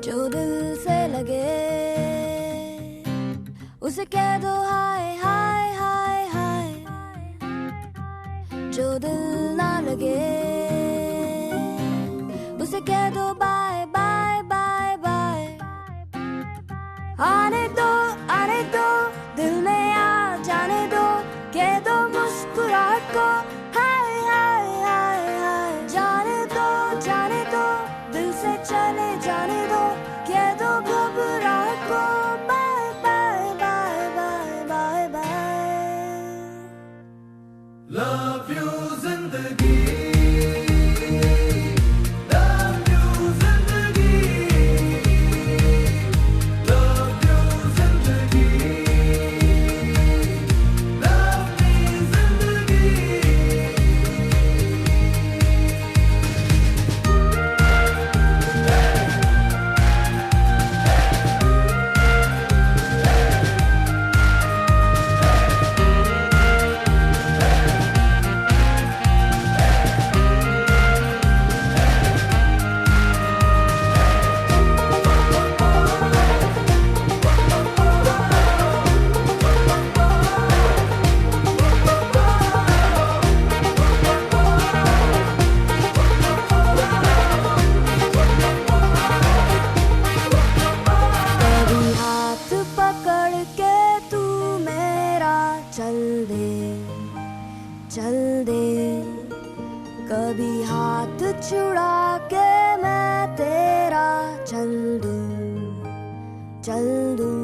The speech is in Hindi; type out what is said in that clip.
जो दिल से लगे उसे कह दो हाय हाय हाय हाय, जो दिल ना लगे उसे कह दो बाय बाय बाय बाय। आने दो दिल में आ जाने दो, कह दो मुस्कुराहट को हाय हाय हाय हाय। जाने दो दिल से चले जाने दो, कह दो घबराहट को bye bye bye bye bye bye. Love you जिंदगी, चल दे कभी हाथ छुड़ा के मैं तेरा चल दूं